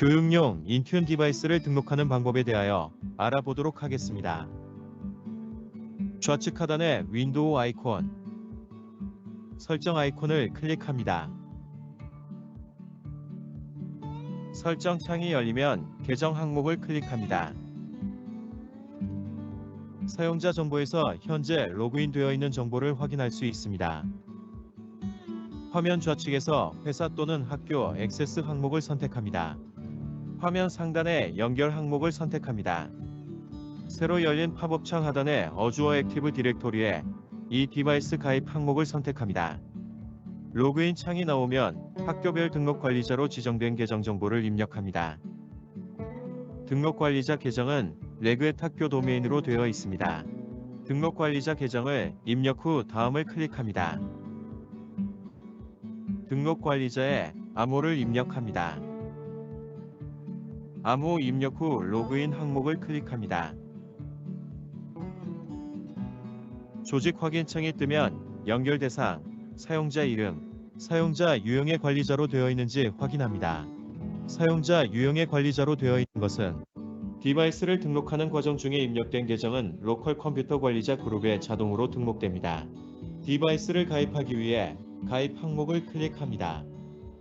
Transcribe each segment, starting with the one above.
교육용 인튠 디바이스를 등록하는 방법에 대하여 알아보도록 하겠습니다. 좌측 하단의 윈도우 아이콘, 설정 아이콘을 클릭합니다. 설정 창이 열리면 계정 항목을 클릭합니다. 사용자 정보에서 현재 로그인되어 있는 정보를 확인할 수 있습니다. 화면 좌측에서 회사 또는 학교 액세스 항목을 선택합니다. 화면 상단의 연결 항목을 선택합니다. 새로 열린 팝업 창 하단의 어주어 액티브 디렉토리에 이 디바이스 가입 항목을 선택합니다. 로그인 창이 나오면 학교별 등록 관리자로 지정된 계정 정보를 입력합니다. 등록 관리자 계정은 레그엣 학교 도메인으로 되어 있습니다. 등록 관리자 계정을 입력 후 다음을 클릭합니다. 등록 관리자의 암호를 입력합니다. 암호 입력 후 로그인 항목을 클릭합니다. 조직 확인 창이 뜨면 연결 대상, 사용자 이름, 사용자 유형의 관리자로 되어 있는지 확인합니다. 사용자 유형의 관리자로 되어 있는 것은 디바이스를 등록하는 과정 중에 입력된 계정은 로컬 컴퓨터 관리자 그룹에 자동으로 등록됩니다. 디바이스를 가입하기 위해 가입 항목을 클릭합니다.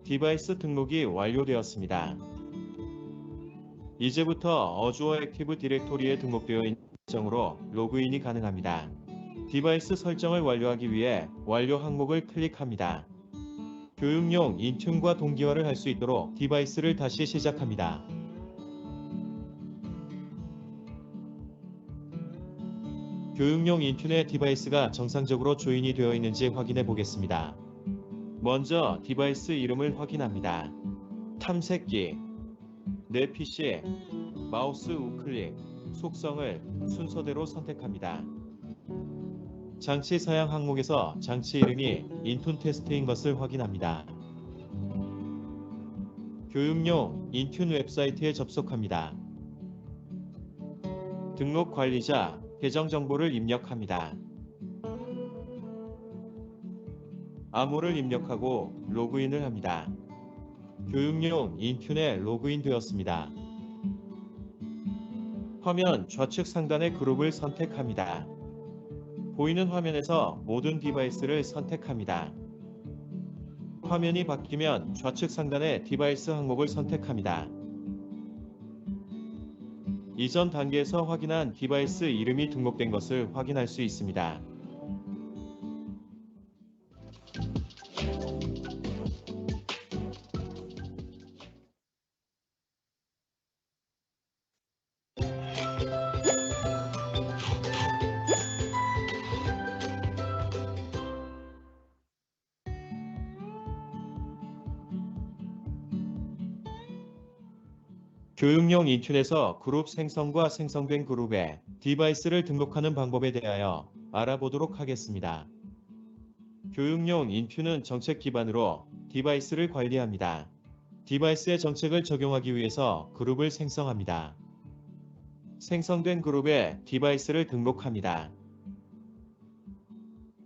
디바이스 등록이 완료되었습니다. 이제부터 어주어 액티브 디렉토리에 등록되어 있는 계정으로 로그인이 가능합니다. 디바이스 설정을 완료하기 위해 완료 항목을 클릭합니다. 교육용 인튠과 동기화를 할 수 있도록 디바이스를 다시 시작합니다. 교육용 인튠의 디바이스가 정상적으로 조인이 되어 있는지 확인해 보겠습니다. 먼저 디바이스 이름을 확인합니다. 탐색기, 내 PC, 마우스 우클릭, 속성을 순서대로 선택합니다. 장치 사양 항목에서 장치 이름이 인튠 테스트인 것을 확인합니다. 교육용 인튠 웹사이트에 접속합니다. 등록 관리자, 계정 정보를 입력합니다. 암호를 입력하고 로그인을 합니다. 교육용 인튠에 로그인 되었습니다. 화면 좌측 상단의 그룹을 선택합니다. 보이는 화면에서 모든 디바이스를 선택합니다. 화면이 바뀌면 좌측 상단의 디바이스 항목을 선택합니다. 이전 단계에서 확인한 디바이스 이름이 등록된 것을 확인할 수 있습니다. 교육용 인튠에서 그룹 생성과 생성된 그룹에 디바이스를 등록하는 방법에 대하여 알아보도록 하겠습니다. 교육용 인튠은 정책 기반으로 디바이스를 관리합니다. 디바이스의 정책을 적용하기 위해서 그룹을 생성합니다. 생성된 그룹에 디바이스를 등록합니다.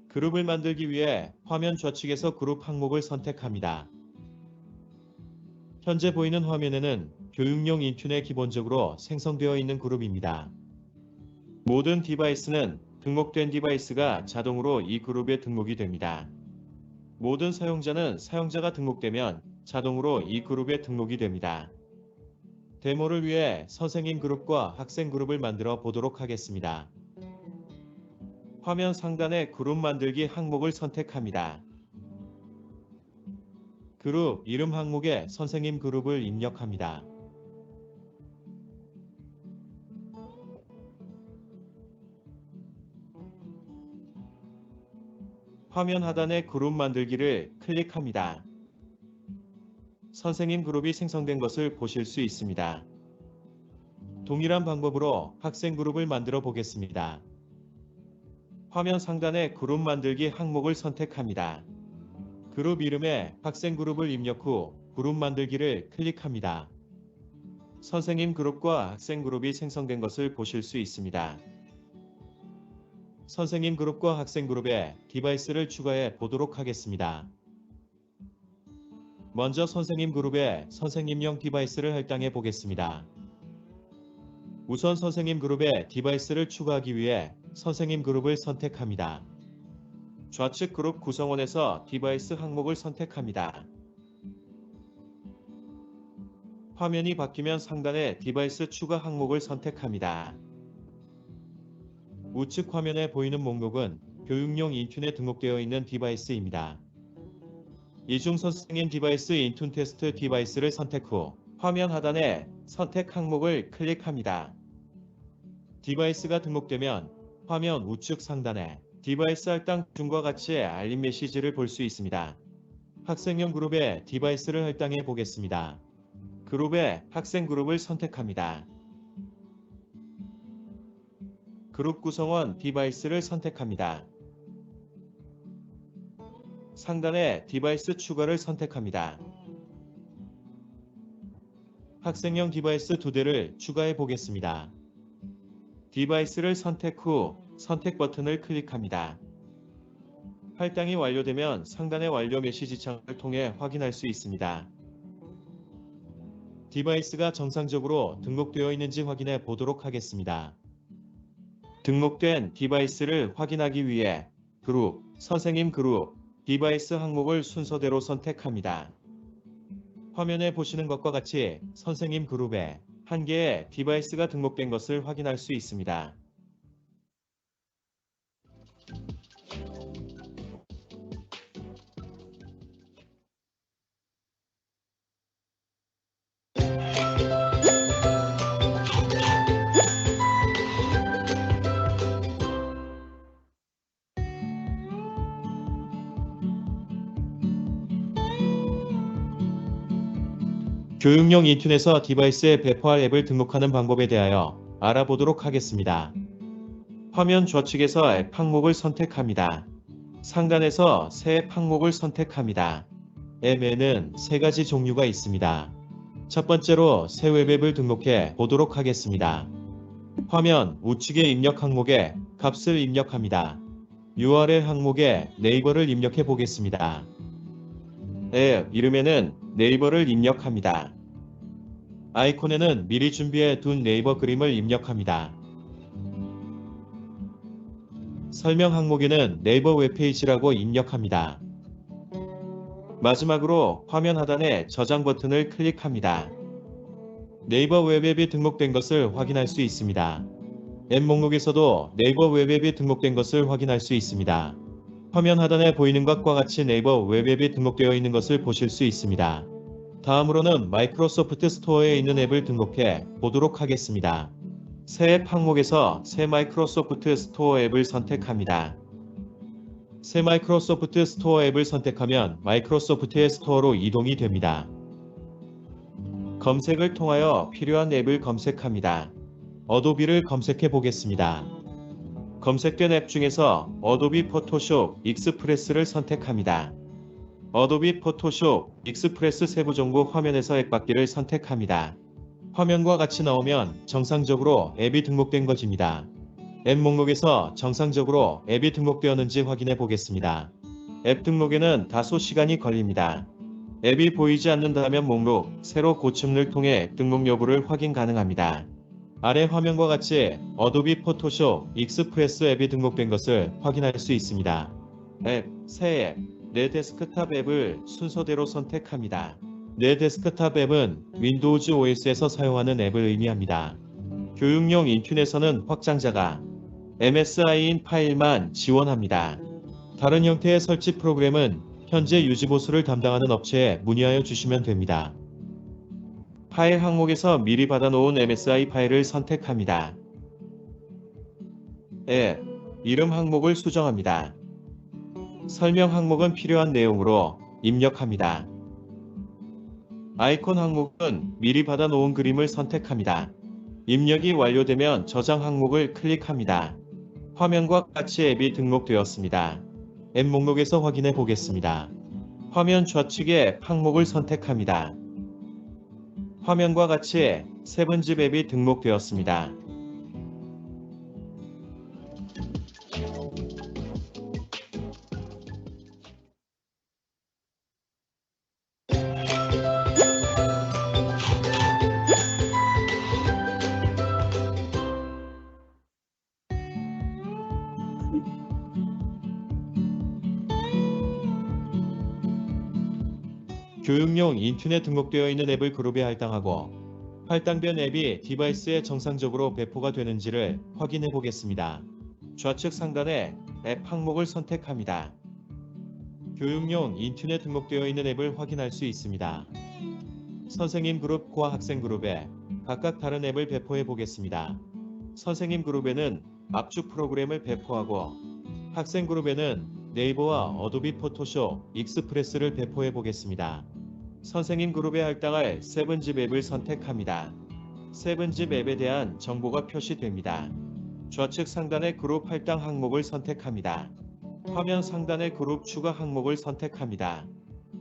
그룹을 만들기 위해 화면 좌측에서 그룹 항목을 선택합니다. 현재 보이는 화면에는 교육용 인튠에 기본적으로 생성되어 있는 그룹입니다. 모든 디바이스는 등록된 디바이스가 자동으로 이 그룹에 등록이 됩니다. 모든 사용자는 사용자가 등록되면 자동으로 이 그룹에 등록이 됩니다. 데모를 위해 선생님 그룹과 학생 그룹을 만들어 보도록 하겠습니다. 화면 상단의 그룹 만들기 항목을 선택합니다. 그룹 이름 항목에 선생님 그룹을 입력합니다. 화면 하단의 그룹 만들기를 클릭합니다. 선생님 그룹이 생성된 것을 보실 수 있습니다. 동일한 방법으로 학생 그룹을 만들어 보겠습니다. 화면 상단의 그룹 만들기 항목을 선택합니다. 그룹 이름에 학생 그룹을 입력 후 그룹 만들기를 클릭합니다. 선생님 그룹과 학생 그룹이 생성된 것을 보실 수 있습니다. 선생님 그룹과 학생 그룹에 디바이스를 추가해 보도록 하겠습니다. 먼저 선생님 그룹에 선생님용 디바이스를 할당해 보겠습니다. 우선 선생님 그룹에 디바이스를 추가하기 위해 선생님 그룹을 선택합니다. 좌측 그룹 구성원에서 디바이스 항목을 선택합니다. 화면이 바뀌면 상단에 디바이스 추가 항목을 선택합니다. 우측 화면에 보이는 목록은 교육용 인튠에 등록되어 있는 디바이스입니다. 이 중 선생님 디바이스 인튠 테스트 디바이스를 선택 후 화면 하단에 선택 항목을 클릭합니다. 디바이스가 등록되면 화면 우측 상단에 디바이스 할당 중과 같이 알림 메시지를 볼 수 있습니다. 학생용 그룹에 디바이스를 할당해 보겠습니다. 그룹에 학생 그룹을 선택합니다. 그룹 구성원 디바이스를 선택합니다. 상단에 디바이스 추가를 선택합니다. 학생용 디바이스 2대를 추가해 보겠습니다. 디바이스를 선택 후 선택 버튼을 클릭합니다. 할당이 완료되면 상단의 완료 메시지 창을 통해 확인할 수 있습니다. 디바이스가 정상적으로 등록되어 있는지 확인해 보도록 하겠습니다. 등록된 디바이스를 확인하기 위해 그룹, 선생님 그룹, 디바이스 항목을 순서대로 선택합니다. 화면에 보시는 것과 같이 선생님 그룹에 한 개의 디바이스가 등록된 것을 확인할 수 있습니다. 교육용 인튠에서 디바이스에 배포할 앱을 등록하는 방법에 대하여 알아보도록 하겠습니다. 화면 좌측에서 앱 항목을 선택합니다. 상단에서 새 앱 항목을 선택합니다. 앱에는 3가지 종류가 있습니다. 첫 번째로 새 웹앱을 등록해 보도록 하겠습니다. 화면 우측의 입력 항목에 값을 입력합니다. URL 항목에 네이버를 입력해 보겠습니다. 앱 이름에는 네이버를 입력합니다. 아이콘에는 미리 준비해 둔 네이버 그림을 입력합니다. 설명 항목에는 네이버 웹페이지라고 입력합니다. 마지막으로 화면 하단에 저장 버튼을 클릭합니다. 네이버 웹앱이 등록된 것을 확인할 수 있습니다. 앱 목록에서도 네이버 웹앱이 등록된 것을 확인할 수 있습니다. 화면 하단에 보이는 것과 같이 네이버 웹앱이 등록되어 있는 것을 보실 수 있습니다. 다음으로는 마이크로소프트 스토어에 있는 앱을 등록해 보도록 하겠습니다. 새 앱 항목에서 새 마이크로소프트 스토어 앱을 선택합니다. 새 마이크로소프트 스토어 앱을 선택하면 마이크로소프트의 스토어로 이동이 됩니다. 검색을 통하여 필요한 앱을 검색합니다. 어도비를 검색해 보겠습니다. 검색된 앱 중에서 어도비 포토숍 익스프레스를 선택합니다. 어도비 포토숍 익스프레스 세부 정보 화면에서 앱 받기를 선택합니다. 화면과 같이 나오면 정상적으로 앱이 등록된 것입니다. 앱 목록에서 정상적으로 앱이 등록되었는지 확인해 보겠습니다. 앱 등록에는 다소 시간이 걸립니다. 앱이 보이지 않는다면 목록, 새로 고침을 통해 등록 여부를 확인 가능합니다. 아래 화면과 같이 어도비 포토숍 익스프레스 앱이 등록된 것을 확인할 수 있습니다. 앱, 새 앱, 내 데스크탑 앱을 순서대로 선택합니다. 내 데스크탑 앱은 윈도우즈 OS에서 사용하는 앱을 의미합니다. 교육용 인튠에서는 확장자가 MSI인 파일만 지원합니다. 다른 형태의 설치 프로그램은 현재 유지 보수를 담당하는 업체에 문의하여 주시면 됩니다. 파일 항목에서 미리 받아놓은 MSI 파일을 선택합니다. 앱, 이름 항목을 수정합니다. 설명 항목은 필요한 내용으로 입력합니다. 아이콘 항목은 미리 받아놓은 그림을 선택합니다. 입력이 완료되면 저장 항목을 클릭합니다. 화면과 같이 앱이 등록되었습니다. 앱 목록에서 확인해 보겠습니다. 화면 좌측에 항목을 선택합니다. 화면과 같이 7zip 앱이 등록되었습니다. 교육용 인터넷 등록되어 있는 앱을 그룹에 할당하고 할당된 앱이 디바이스에 정상적으로 배포가 되는지를 확인해 보겠습니다. 좌측 상단에 앱 항목을 선택합니다. 교육용 인터넷 등록되어 있는 앱을 확인할 수 있습니다. 선생님 그룹과 학생 그룹에 각각 다른 앱을 배포해 보겠습니다. 선생님 그룹에는 압축 프로그램을 배포하고 학생 그룹에는 네이버와 어도비 포토숍 익스프레스를 배포해 보겠습니다. 선생님 그룹에 할당할 7zip 앱을 선택합니다. 7zip 앱에 대한 정보가 표시됩니다. 좌측 상단의 그룹 할당 항목을 선택합니다. 화면 상단의 그룹 추가 항목을 선택합니다.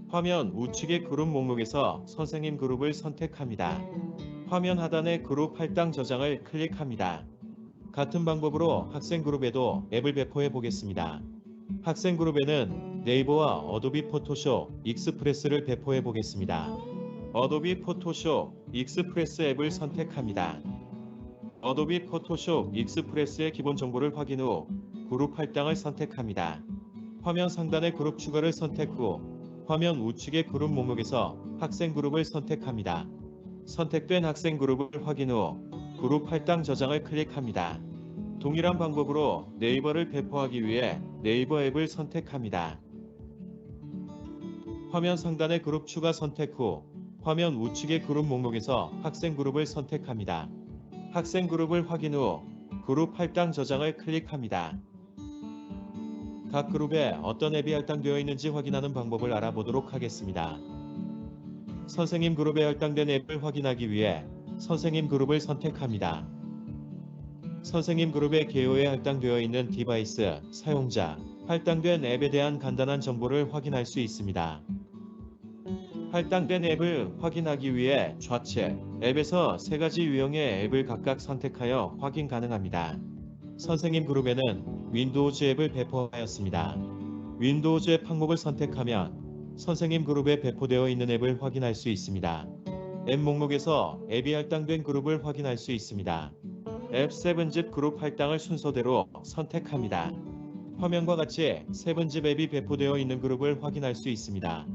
화면 우측의 그룹 목록에서 선생님 그룹을 선택합니다. 화면 하단의 그룹 할당 저장을 클릭합니다. 같은 방법으로 학생 그룹에도 앱을 배포해 보겠습니다. 학생 그룹에는 네이버와 어도비 포토숍 익스프레스를 배포해 보겠습니다. 어도비 포토숍 익스프레스 앱을 선택합니다. 어도비 포토숍 익스프레스의 기본 정보를 확인 후 그룹 할당을 선택합니다. 화면 상단의 그룹 추가를 선택 후 화면 우측의 그룹 목록에서 학생 그룹을 선택합니다. 선택된 학생 그룹을 확인 후 그룹 할당 저장을 클릭합니다. 동일한 방법으로 네이버를 배포하기 위해 네이버 앱을 선택합니다. 화면 상단의 그룹 추가 선택 후 화면 우측의 그룹 목록에서 학생 그룹을 선택합니다. 학생 그룹을 확인 후 그룹 할당 저장을 클릭합니다. 각 그룹에 어떤 앱이 할당되어 있는지 확인하는 방법을 알아보도록 하겠습니다. 선생님 그룹에 할당된 앱을 확인하기 위해 선생님 그룹을 선택합니다. 선생님 그룹의 개요에 할당되어 있는 디바이스, 사용자, 할당된 앱에 대한 간단한 정보를 확인할 수 있습니다. 할당된 앱을 확인하기 위해 좌측 앱에서 세 가지 유형의 앱을 각각 선택하여 확인 가능합니다. 선생님 그룹에는 윈도우즈 앱을 배포하였습니다. 윈도우즈 앱 항목을 선택하면 선생님 그룹에 배포되어 있는 앱을 확인할 수 있습니다. 앱 목록에서 앱이 할당된 그룹을 확인할 수 있습니다. 앱 7zip 그룹 할당을 순서대로 선택합니다. 화면과 같이 7zip 앱이 배포되어 있는 그룹을 확인할 수 있습니다.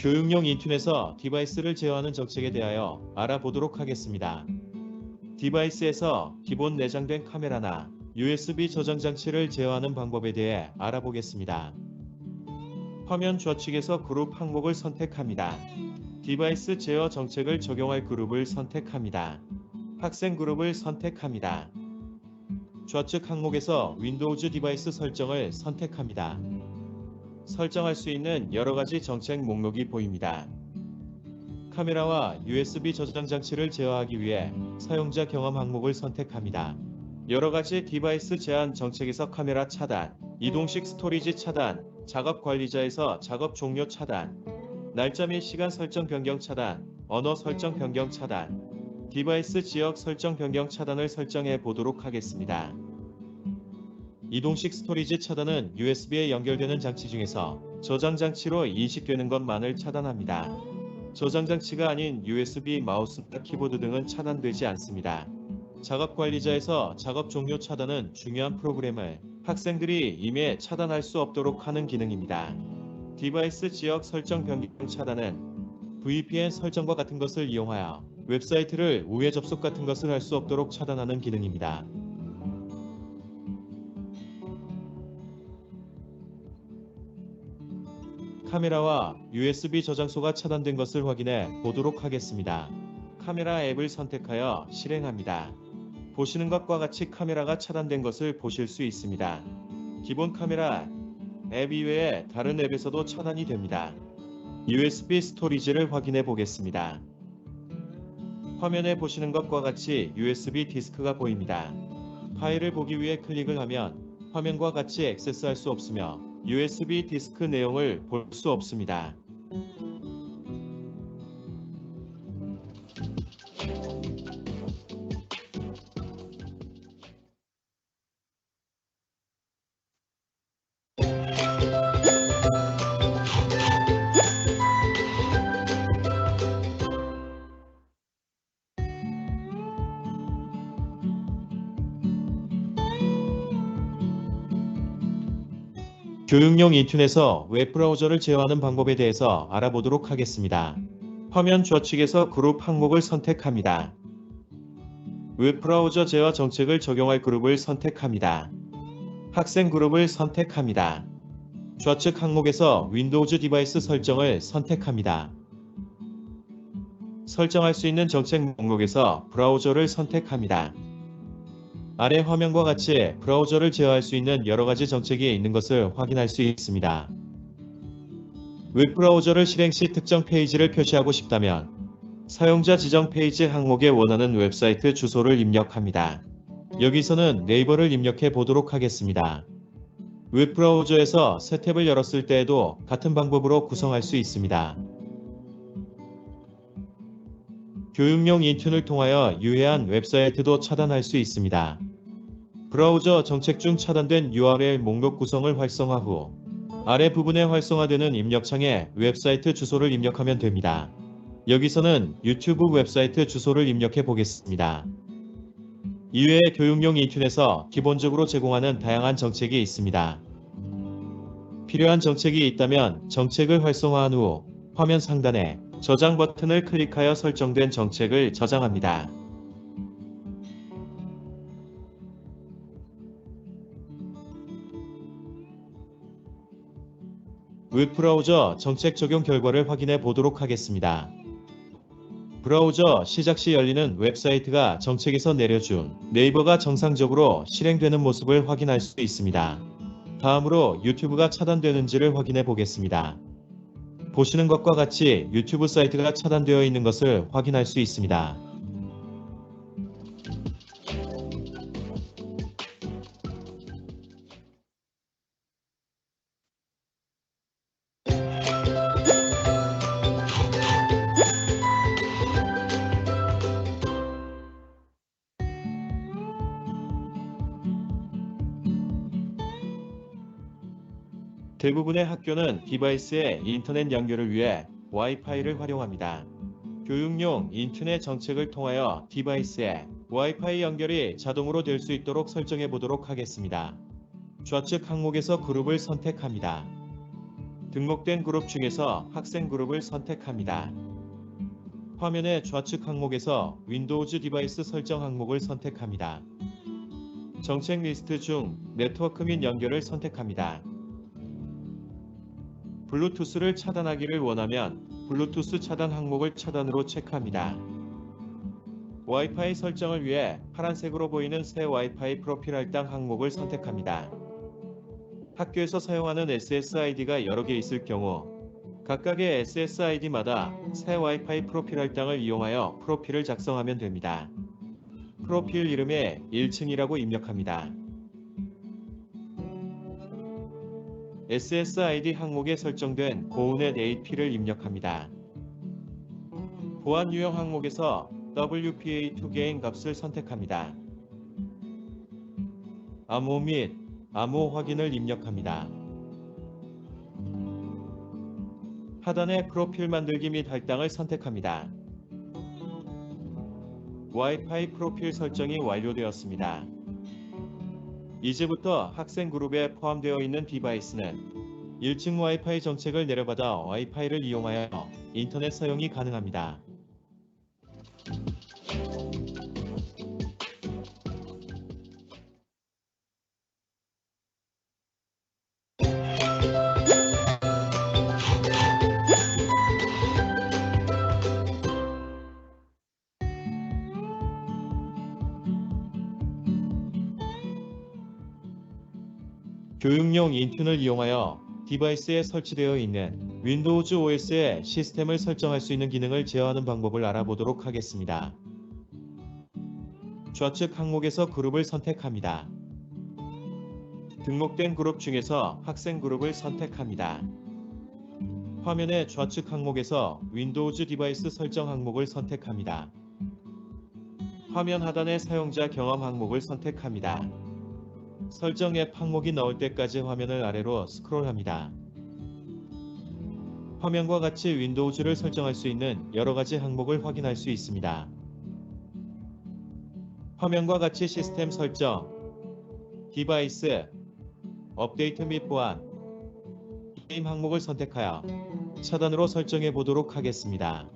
교육용 인터넷에서 디바이스를 제어하는 정책에 대하여 알아보도록 하겠습니다. 디바이스에서 기본 내장된 카메라나 USB 저장 장치를 제어하는 방법에 대해 알아보겠습니다. 화면 좌측에서 그룹 항목을 선택합니다. 디바이스 제어 정책을 적용할 그룹을 선택합니다. 학생 그룹을 선택합니다. 좌측 항목에서 윈도우즈 디바이스 설정을 선택합니다. 설정할 수 있는 여러가지 정책 목록이 보입니다. 카메라와 USB 저장 장치를 제어하기 위해 사용자 경험 항목을 선택합니다. 여러가지 디바이스 제한 정책에서 카메라 차단, 이동식 스토리지 차단, 작업 관리자에서 작업 종료 차단, 날짜 및 시간 설정 변경 차단, 언어 설정 변경 차단, 디바이스 지역 설정 변경 차단을 설정해 보도록 하겠습니다. 이동식 스토리지 차단은 USB에 연결되는 장치 중에서 저장 장치로 인식되는 것만을 차단합니다. 저장 장치가 아닌 USB 마우스나 키보드 등은 차단되지 않습니다. 작업 관리자에서 작업 종료 차단은 중요한 프로그램을 학생들이 임의에 차단할 수 없도록 하는 기능입니다. 디바이스 지역 설정 변경 차단은 VPN 설정과 같은 것을 이용하여 웹사이트를 우회 접속 같은 것을 할 수 없도록 차단하는 기능입니다. 카메라와 USB 저장소가 차단된 것을 확인해 보도록 하겠습니다. 카메라 앱을 선택하여 실행합니다. 보시는 것과 같이 카메라가 차단된 것을 보실 수 있습니다. 기본 카메라 앱 이외에 다른 앱에서도 차단이 됩니다. USB 스토리지를 확인해 보겠습니다. 화면에 보시는 것과 같이 USB 디스크가 보입니다. 파일을 보기 위해 클릭을 하면 화면과 같이 액세스할 수 없으며 USB 디스크 내용을 볼 수 없습니다. 교육용 인터넷에서 웹브라우저를 제어하는 방법에 대해서 알아보도록 하겠습니다. 화면 좌측에서 그룹 항목을 선택합니다. 웹브라우저 제어 정책을 적용할 그룹을 선택합니다. 학생 그룹을 선택합니다. 좌측 항목에서 윈도우즈 디바이스 설정을 선택합니다. 설정할 수 있는 정책 목록에서 브라우저를 선택합니다. 아래 화면과 같이 브라우저를 제어할 수 있는 여러가지 정책이 있는 것을 확인할 수 있습니다. 웹브라우저를 실행 시 특정 페이지를 표시하고 싶다면 사용자 지정 페이지 항목에 원하는 웹사이트 주소를 입력합니다. 여기서는 네이버를 입력해 보도록 하겠습니다. 웹브라우저에서 새 탭을 열었을 때에도 같은 방법으로 구성할 수 있습니다. 교육용 인툰을 통하여 유해한 웹사이트도 차단할 수 있습니다. 브라우저 정책 중 차단된 URL 목록 구성을 활성화 후 아래 부분에 활성화되는 입력창에 웹사이트 주소를 입력하면 됩니다. 여기서는 유튜브 웹사이트 주소를 입력해 보겠습니다. 이외에 교육용 인툰에서 기본적으로 제공하는 다양한 정책이 있습니다. 필요한 정책이 있다면 정책을 활성화한 후 화면 상단에 저장 버튼을 클릭하여 설정된 정책을 저장합니다. 웹브라우저 정책 적용 결과를 확인해 보도록 하겠습니다. 브라우저 시작 시 열리는 웹사이트가 정책에서 내려준 네이버가 정상적으로 실행되는 모습을 확인할 수 있습니다. 다음으로 유튜브가 차단되는지를 확인해 보겠습니다. 보시는 것과 같이 유튜브 사이트가 차단되어 있는 것을 확인할 수 있습니다. 대부분의 학교는 디바이스의 인터넷 연결을 위해 와이파이를 활용합니다. 교육용 인터넷 정책을 통하여 디바이스에 와이파이 연결이 자동으로 될 수 있도록 설정해 보도록 하겠습니다. 좌측 항목에서 그룹을 선택합니다. 등록된 그룹 중에서 학생 그룹을 선택합니다. 화면의 좌측 항목에서 윈도우즈 디바이스 설정 항목을 선택합니다. 정책 리스트 중 네트워크 및 연결을 선택합니다. 블루투스를 차단하기를 원하면 블루투스 차단 항목을 차단으로 체크합니다. 와이파이 설정을 위해 파란색으로 보이는 새 와이파이 프로필 할당 항목을 선택합니다. 학교에서 사용하는 SSID가 여러 개 있을 경우 각각의 SSID마다 새 와이파이 프로필 할당을 이용하여 프로필을 작성하면 됩니다. 프로필 이름에 1층이라고 입력합니다. SSID 항목에 설정된 고운의 AP를 입력합니다. 보안 유형 항목에서 WPA2 값을 선택합니다. 암호 및 암호 확인을 입력합니다. 하단의 프로필 만들기 및 할당을 선택합니다. 와이파이 프로필 설정이 완료되었습니다. 이제부터 학생 그룹에 포함되어 있는 디바이스는 1층 와이파이 정책을 내려받아 와이파이를 이용하여 인터넷 사용이 가능합니다. 교육용 인툰을 이용하여 디바이스에 설치되어 있는 윈도우즈 OS의 시스템을 설정할 수 있는 기능을 제어하는 방법을 알아보도록 하겠습니다. 좌측 항목에서 그룹을 선택합니다. 등록된 그룹 중에서 학생 그룹을 선택합니다. 화면의 좌측 항목에서 윈도우즈 디바이스 설정 항목을 선택합니다. 화면 하단의 사용자 경험 항목을 선택합니다. 설정 앱 항목이 나올 때까지 화면을 아래로 스크롤합니다. 화면과 같이 윈도우즈를 설정할 수 있는 여러가지 항목을 확인할 수 있습니다. 화면과 같이 시스템 설정, 디바이스, 업데이트 및 보안, 게임 항목을 선택하여 차단으로 설정해 보도록 하겠습니다.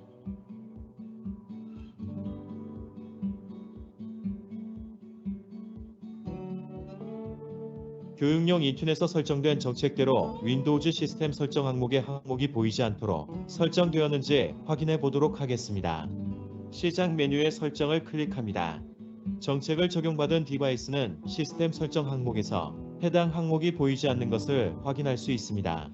교육용 인툰에서 설정된 정책대로 윈도우즈 시스템 설정 항목의 항목이 보이지 않도록 설정되었는지 확인해 보도록 하겠습니다. 시작 메뉴의 설정을 클릭합니다. 정책을 적용받은 디바이스는 시스템 설정 항목에서 해당 항목이 보이지 않는 것을 확인할 수 있습니다.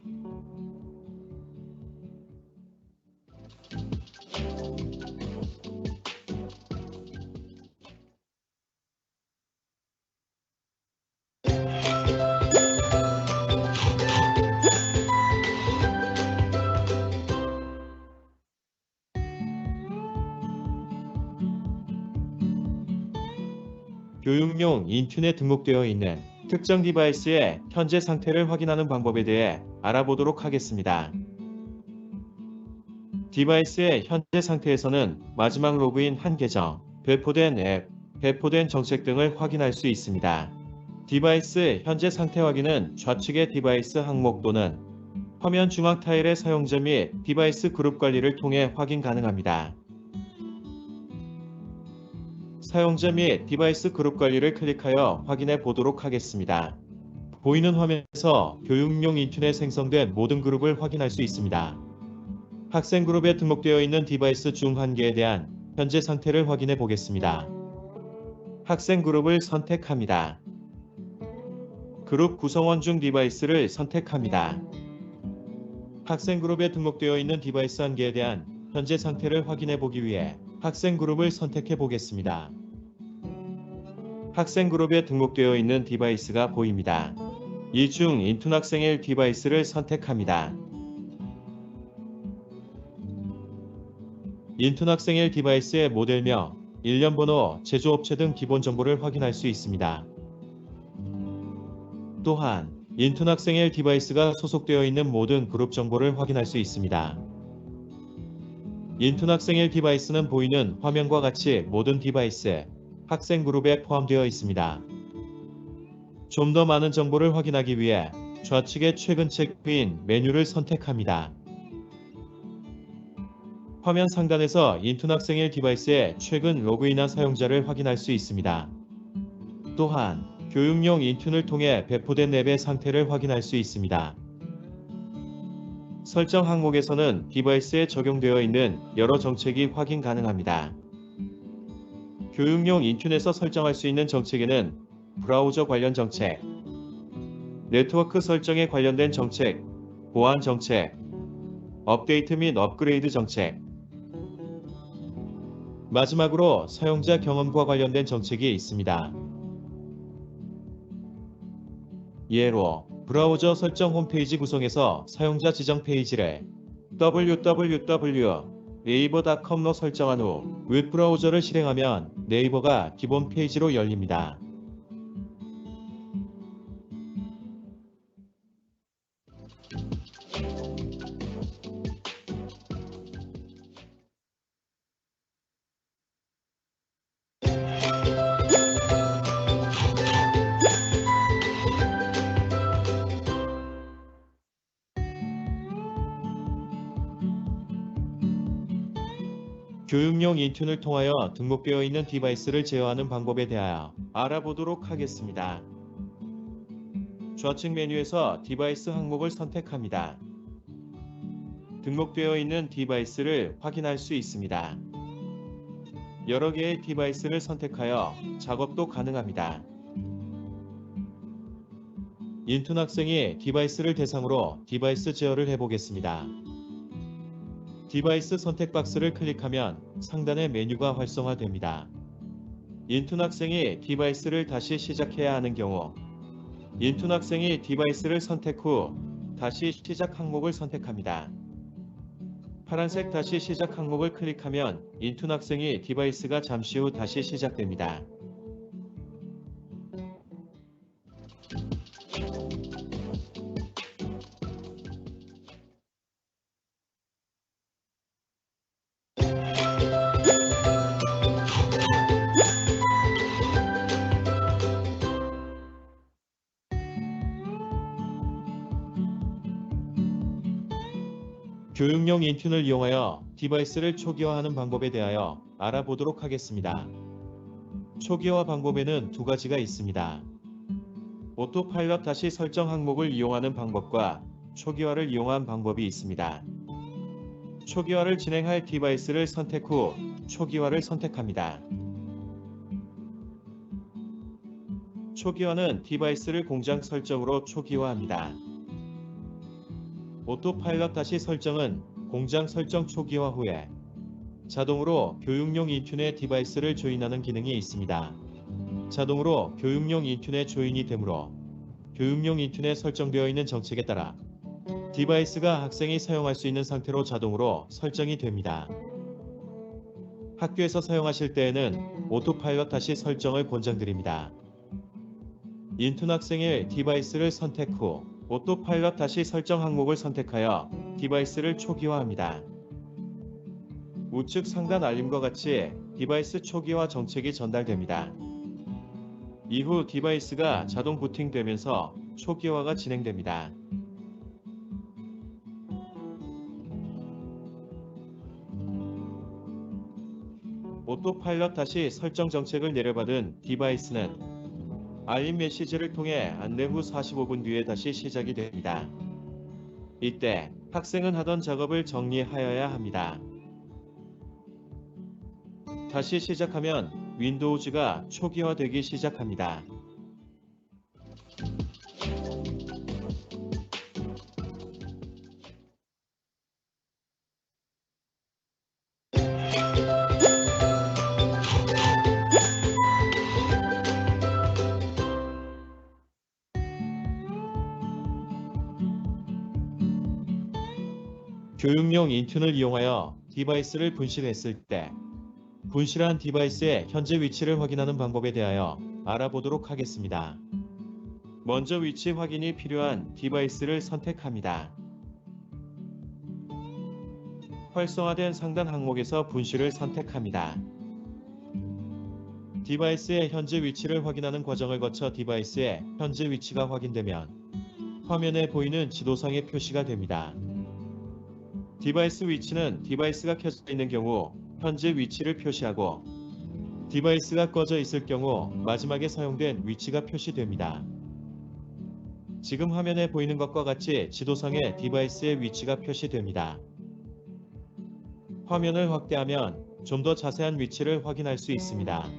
교육용 인툰에 등록되어 있는 특정 디바이스의 현재 상태를 확인하는 방법에 대해 알아보도록 하겠습니다. 디바이스의 현재 상태에서는 마지막 로그인 한 계정, 배포된 앱, 배포된 정책 등을 확인할 수 있습니다. 디바이스 현재 상태 확인은 좌측의 디바이스 항목 또는 화면 중앙 타일의 사용자 및 디바이스 그룹 관리를 통해 확인 가능합니다. 사용자 및 디바이스 그룹 관리를 클릭하여 확인해 보도록 하겠습니다. 보이는 화면에서 교육용 인툰에 생성된 모든 그룹을 확인할 수 있습니다. 학생 그룹에 등록되어 있는 디바이스 중 한 개에 대한 현재 상태를 확인해 보겠습니다. 학생 그룹을 선택합니다. 그룹 구성원 중 디바이스를 선택합니다. 학생 그룹에 등록되어 있는 디바이스 한 개에 대한 현재 상태를 확인해 보기 위해 학생 그룹을 선택해 보겠습니다. 학생 그룹에 등록되어 있는 디바이스가 보입니다. 이 중 인툰 학생의 디바이스를 선택합니다. 인툰 학생의 디바이스의 모델명, 일련번호, 제조업체 등 기본 정보를 확인할 수 있습니다. 또한 인툰 학생의 디바이스가 소속되어 있는 모든 그룹 정보를 확인할 수 있습니다. 인툰 학생의 디바이스는 보이는 화면과 같이 모든 디바이스, 학생 그룹에 포함되어 있습니다. 좀 더 많은 정보를 확인하기 위해 좌측의 최근 체크인 메뉴를 선택합니다. 화면 상단에서 인툰 학생의 디바이스의 최근 로그인한 사용자를 확인할 수 있습니다. 또한 교육용 인툰을 통해 배포된 앱의 상태를 확인할 수 있습니다. 설정 항목에서는 디바이스에 적용되어 있는 여러 정책이 확인 가능합니다. 교육용 인툰에서 설정할 수 있는 정책에는 브라우저 관련 정책, 네트워크 설정에 관련된 정책, 보안 정책, 업데이트 및 업그레이드 정책, 마지막으로 사용자 경험과 관련된 정책이 있습니다. 예로 브라우저 설정 홈페이지 구성에서 사용자 지정 페이지를 www.naver.com로 설정한 후 웹브라우저를 실행하면 네이버가 기본 페이지로 열립니다. 교육용 인툰을 통하여 등록되어 있는 디바이스를 제어하는 방법에 대하여 알아보도록 하겠습니다. 좌측 메뉴에서 디바이스 항목을 선택합니다. 등록되어 있는 디바이스를 확인할 수 있습니다. 여러 개의 디바이스를 선택하여 작업도 가능합니다. 인툰 학생이 디바이스를 대상으로 디바이스 제어를 해보겠습니다. 디바이스 선택 박스를 클릭하면 상단의 메뉴가 활성화됩니다. 인툰 학생이 디바이스를 다시 시작해야 하는 경우 인툰 학생이 디바이스를 선택 후 다시 시작 항목을 선택합니다. 파란색 다시 시작 항목을 클릭하면 인툰 학생이 디바이스가 잠시 후 다시 시작됩니다. 교육용 인튠을 이용하여 디바이스를 초기화하는 방법에 대하여 알아보도록 하겠습니다. 초기화 방법에는 두 가지가 있습니다. 오토파일럿 다시 설정 항목을 이용하는 방법과 초기화를 이용한 방법이 있습니다. 초기화를 진행할 디바이스를 선택 후 초기화를 선택합니다. 초기화는 디바이스를 공장 설정으로 초기화합니다. 오토파일럿 다시 설정은 공장 설정 초기화 후에 자동으로 교육용 인튠에 디바이스를 조인하는 기능이 있습니다. 자동으로 교육용 인튠에 조인이 되므로 교육용 인튠에 설정되어 있는 정책에 따라 디바이스가 학생이 사용할 수 있는 상태로 자동으로 설정이 됩니다. 학교에서 사용하실 때에는 오토파일럿 다시 설정을 권장드립니다. 인튠 학생의 디바이스를 선택 후 오토파일럿 다시 설정 항목을 선택하여 디바이스를 초기화합니다. 우측 상단 알림과 같이 디바이스 초기화 정책이 전달됩니다. 이후 디바이스가 자동 부팅되면서 초기화가 진행됩니다. 오토파일럿 다시 설정 정책을 내려받은 디바이스는 알림 메시지를 통해 안내 후 45분 뒤에 다시 시작이 됩니다. 이때 학생은 하던 작업을 정리하여야 합니다. 다시 시작하면 윈도우즈가 초기화되기 시작합니다. 교육용 인튠을 이용하여 디바이스를 분실했을 때 분실한 디바이스의 현재 위치를 확인하는 방법에 대하여 알아보도록 하겠습니다. 먼저 위치 확인이 필요한 디바이스를 선택합니다. 활성화된 상단 항목에서 분실을 선택합니다. 디바이스의 현재 위치를 확인하는 과정을 거쳐 디바이스의 현재 위치가 확인되면 화면에 보이는 지도상의 표시가 됩니다. 디바이스 위치는 디바이스가 켜져 있는 경우 현재 위치를 표시하고 디바이스가 꺼져 있을 경우 마지막에 사용된 위치가 표시됩니다. 지금 화면에 보이는 것과 같이 지도상에 디바이스의 위치가 표시됩니다. 화면을 확대하면 좀 더 자세한 위치를 확인할 수 있습니다.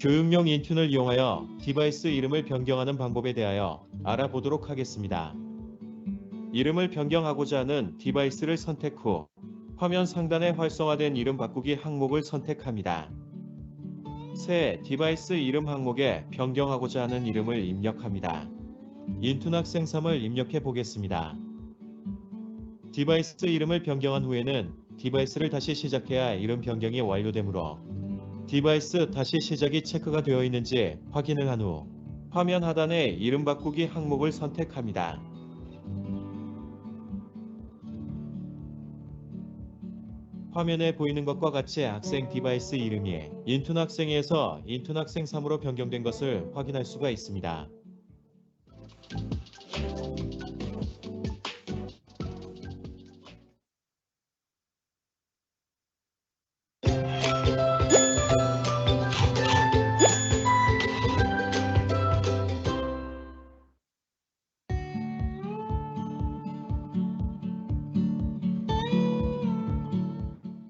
교육용 인튠을 이용하여 디바이스 이름을 변경하는 방법에 대하여 알아보도록 하겠습니다. 이름을 변경하고자 하는 디바이스를 선택 후 화면 상단에 활성화된 이름 바꾸기 항목을 선택합니다. 새 디바이스 이름 항목에 변경하고자 하는 이름을 입력합니다. 인튠 학생 3을 입력해 보겠습니다. 디바이스 이름을 변경한 후에는 디바이스를 다시 시작해야 이름 변경이 완료되므로 디바이스 다시 시작이 체크가 되어 있는지 확인을 한 후 화면 하단에 이름 바꾸기 항목을 선택합니다. 화면에 보이는 것과 같이 학생 디바이스 이름이 인튠 학생에서 인튠 학생 3으로 변경된 것을 확인할 수가 있습니다.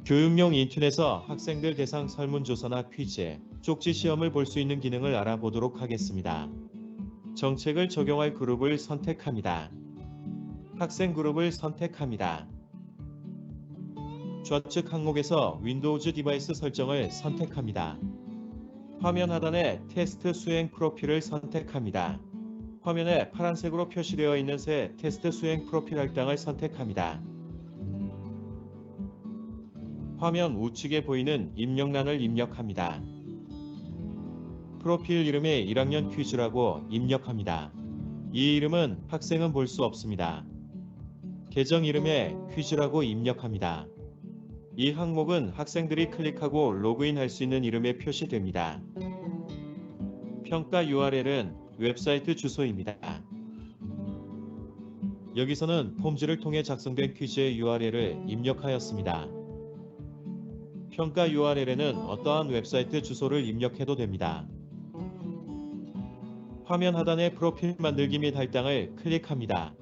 교육용 인튠에서 학생들 대상 설문조사나 퀴즈, 쪽지 시험을 볼 수 있는 기능을 알아보도록 하겠습니다. 정책을 적용할 그룹을 선택합니다. 학생 그룹을 선택합니다. 좌측 항목에서 윈도우즈 디바이스 설정을 선택합니다. 화면 하단에 테스트 수행 프로필을 선택합니다. 화면에 파란색으로 표시되어 있는 새 테스트 수행 프로필 할당을 선택합니다. 화면 우측에 보이는 입력란을 입력합니다. 프로필 이름에 1학년 퀴즈라고 입력합니다. 이 이름은 학생은 볼 수 없습니다. 계정 이름에 퀴즈라고 입력합니다. 이 항목은 학생들이 클릭하고 로그인할 수 있는 이름에 표시됩니다. 평가 URL은 웹사이트 주소입니다. 여기서는 폼즈를 통해 작성된 퀴즈의 URL을 입력하였습니다. 평가 URL에는 어떠한 웹사이트 주소를 입력해도 됩니다. 화면 하단의 프로필 만들기 및 할당을 클릭합니다.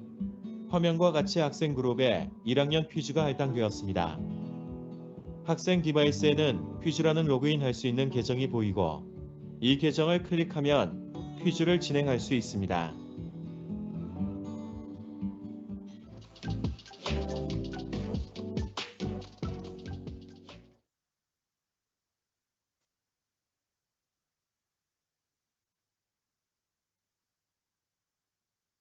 화면과 같이 학생 그룹에 1학년 퀴즈가 할당되었습니다. 학생 디바이스에는 퀴즈라는 로그인할 수 있는 계정이 보이고 이 계정을 클릭하면 퀴즈를 진행할 수 있습니다.